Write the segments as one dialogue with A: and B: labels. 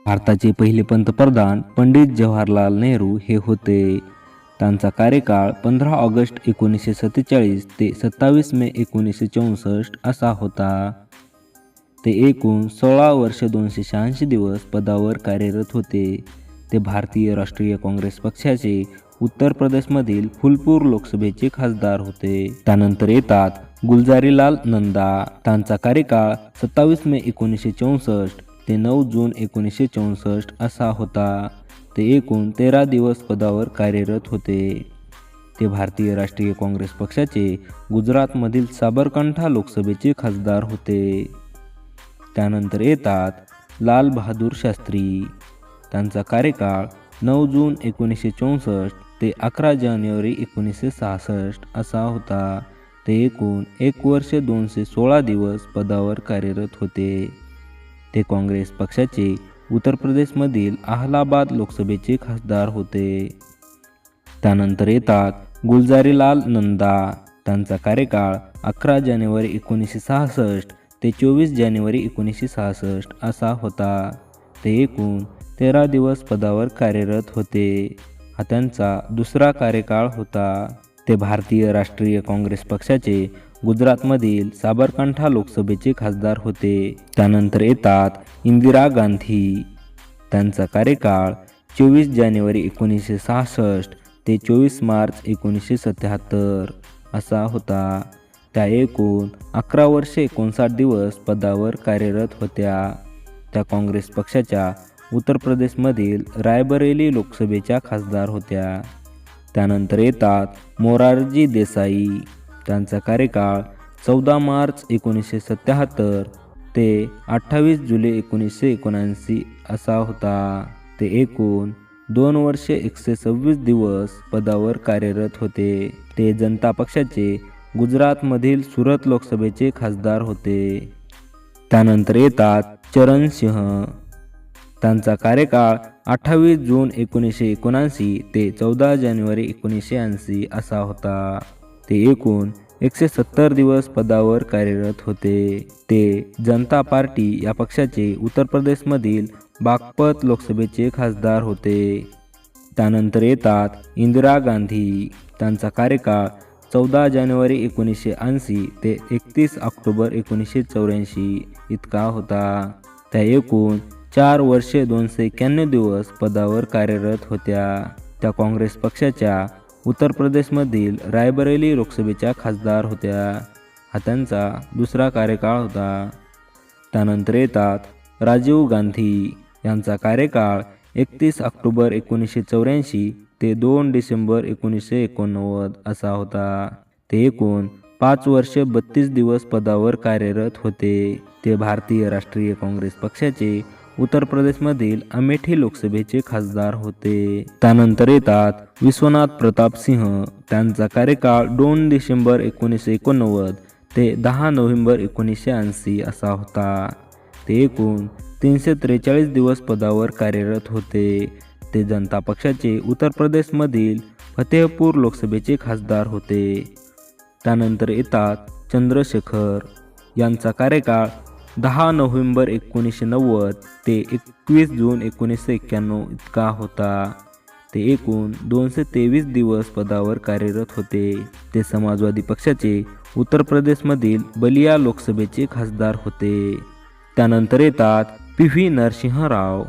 A: भारताचे पहिले पंतप्रधान पंडित जवाहरलाल नेहरू हे होते. त्यांचा कार्यकाळ 15 ऑगस्ट 1947 ते 27 मे 1964 असा होता. ते एकूण 16 वर्ष 286 दिवस पदावर कार्यरत होते. ते भारतीय राष्ट्रीय काँग्रेस पक्षाचे उत्तर प्रदेशमधील फुलपूर लोकसभेचे खासदार होते. त्यानंतर येतात गुलजारीलाल नंदा. त्यांचा कार्यकाळ 27 मे 1964 ते 9 जून 1964 असा होता. ते एकूण 13 दिवस पदावर कार्यरत होते. ते भारतीय राष्ट्रीय काँग्रेस पक्षाचे गुजरातमधील साबरकांठा लोकसभेचे खासदार होते. त्यानंतर येतात लाल बहादूर शास्त्री. त्यांचा कार्यकाळ 9 जून 1964 ते 11 जानेवारी 1966 असा होता. ते एकूण 1 वर्ष 216 दिवस पदावर कार्यरत होते. ते काँग्रेस पक्षाचे उत्तर प्रदेशमधील अलाहाबाद लोकसभेचे खासदार होते. त्यानंतर येतात गुलजारीलाल नंदा. त्यांचा कार्यकाळ 11 जानेवारी 1966 ते 24 जानेवारी 1966 असा होता. ते एकूण 13 दिवस पदावर कार्यरत होते. हा त्यांचा दुसरा कार्यकाळ होता. ते भारतीय राष्ट्रीय काँग्रेस पक्षाचे गुजरातमधील साबरकांठा लोकसभेचे खासदार होते. त्यानंतर येतात इंदिरा गांधी. त्यांचा कार्यकाळ 24 जानेवारी 1966 ते 24 मार्च 1977 असा होता. त्या एकूण 11 वर्षे 59 दिवस पदावर कार्यरत होत्या. त्या काँग्रेस पक्षाच्या उत्तर प्रदेशमधील रायबरेली लोकसभेच्या खासदार होत्या. त्यानंतर येतात मोरारजी देसाई. त्यांचा कार्यकाळ 14 मार्च 1977 ते 28 जुलै 1979 असा होता. ते एकूण 2 वर्षे 126 दिवस पदावर कार्यरत होते. ते जनता पक्षाचे गुजरातमधील सुरत लोकसभेचे खासदार होते. त्यानंतर येतात चरण सिंह. त्यांचा कार्यकाळ 28 जून 1979 ते 14 जानेवारी 1980 असा होता. ते एकूण 170 दिवस पदावर कार्यरत होते. ते जनता पार्टी या पक्षाचे उत्तर प्रदेशमधील बागपत लोकसभेचे खासदार होते. त्यानंतर येतात इंदिरा गांधी. त्यांचा कार्यकाळ 14 जानेवारी 1980 ते 31 ऑक्टोबर 1984 इतका होता. त्या एकूण 4 वर्षे 291 दिवस पदावर कार्यरत होत्या. त्या काँग्रेस पक्षाच्या उत्तर प्रदेशमधील रायबरेली लोकसभेच्या खासदार होत्या. हा त्यांचा दुसरा कार्यकाळ होता. त्यानंतर येतात राजीव गांधी. यांचा कार्यकाळ 31 ऑक्टोबर 1984 ते 2 डिसेंबर 1989 असा होता. ते एकूण 5 वर्षे 32 दिवस पदावर कार्यरत होते. ते भारतीय राष्ट्रीय काँग्रेस पक्षाचे उत्तर प्रदेशमधील अमेठी लोकसभेचे खासदार होते. त्यानंतर येतात विश्वनाथ प्रताप सिंह. त्यांचा कार्यकाळ 2 डिसेंबर 1989 ते 10 नोव्हेंबर 1980 असा होता. ते एकूण 343 दिवस पदावर कार्यरत होते. ते जनता पक्षाचे उत्तर प्रदेशमधील फतेहपूर लोकसभेचे खासदार होते. त्यानंतर येतात चंद्रशेखर. यांचा कार्यकाळ 10 नोव्हेंबर 1990 ते 21 जून 1991 इतका होता. ते एकूण 223 दिवस पदावर कार्यरत होते. ते समाजवादी पक्षाचे उत्तर प्रदेशमधील बलिया लोकसभेचे खासदार होते. त्यानंतर येतात पी.व्ही. नरसिंह राव.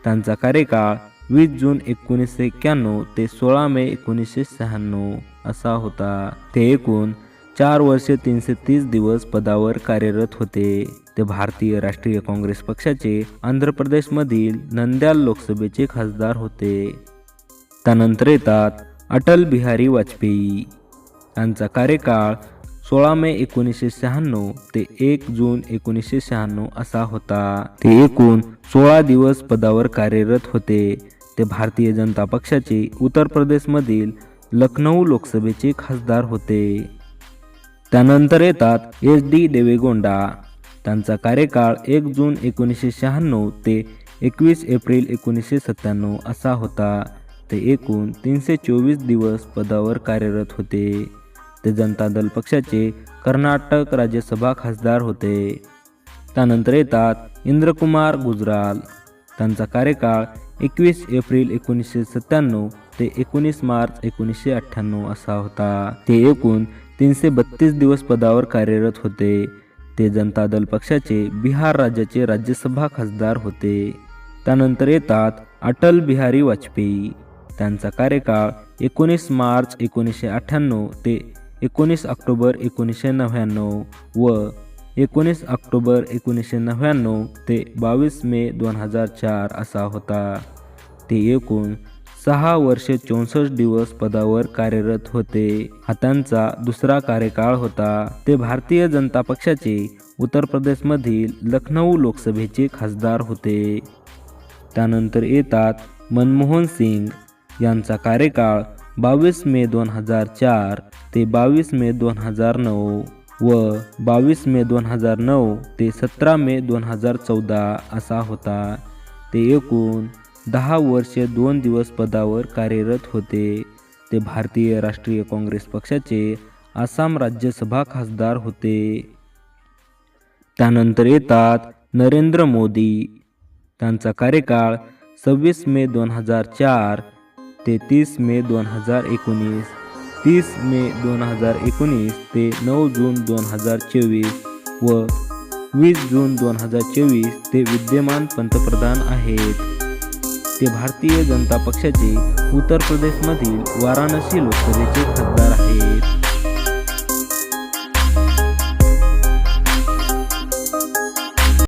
A: त्यांचा कार्यकाळ 20 जून 1991 ते 16 मे 1996 असा होता. ते एकूण 4 वर्षे 330 दिवस पदावर कार्यरत होते. ते भारतीय राष्ट्रीय काँग्रेस पक्षाचे आंध्र प्रदेशमधील नंद्याल लोकसभेचे खासदार होते. त्यानंतर येतात अटल बिहारी वाजपेयी. यांचा कार्यकाळ 16 मे 1996 ते 1 जून 1996 असा होता. ते एकूण 16 दिवस पदावर कार्यरत होते. ते भारतीय जनता पक्षाचे उत्तर प्रदेशमधील लखनौ लोकसभेचे खासदार होते. त्यानंतर येतात एच.डी. देवेगौडा. त्यांचा कार्यकाळ 1 जून 1996 ते 21 एप्रिल 1997 असा होता. ते एकूण 324 दिवस पदावर कार्यरत होते. ते जनता दल पक्षाचे कर्नाटक राज्यसभा खासदार होते. त्यानंतर येतात इंद्रकुमार गुजराल. त्यांचा कार्यकाळ 21 एप्रिल 1997 ते 19 मार्च 1998 असा होता. ते एकूण 332 दिवस पदावर कार्यरत होते. ते जनता दल पक्षाचे बिहार राज्याचे राज्यसभा खासदार होते. त्यानंतर येतात अटल बिहारी वाजपेयी. त्यांचा कार्यकाळ 19 मार्च 1998 ते 19 ऑक्टोबर 1999 व 19 ऑक्टोबर 1999 ते 22 मे 2004 असा होता. ते एकूण 6 वर्षे 64 दिवस पदावर कार्यरत होते. हा त्यांचा दुसरा कार्यकाळ होता. ते भारतीय जनता पक्षाचे उत्तर प्रदेशमधील लखनौ लोकसभेचे खासदार होते. त्यानंतर येतात मनमोहन सिंग. यांचा कार्यकाळ 22 मे 2004 ते 22 मे 2009 व 22 मे 2009 ते 17 मे 2014 असा होता. ते एकूण 10 वर्षे 2 दिवस पदावर कार्यरत होते. ते भारतीय राष्ट्रीय काँग्रेस पक्षाचे आसाम राज्यसभा खासदार होते. त्यानंतर येतात नरेंद्र मोदी. त्यांचा कार्यकाळ 26 मे 2004 ते 30 मे 2019, 30 मे 2019 ते 9 जून 2024 व 20 जून 2024 ते विद्यमान पंतप्रधान आहेत. ते भारतीय जनता पक्षाचे उत्तर प्रदेशमधील वाराणसी लोकसभेचे खासदार आहेत.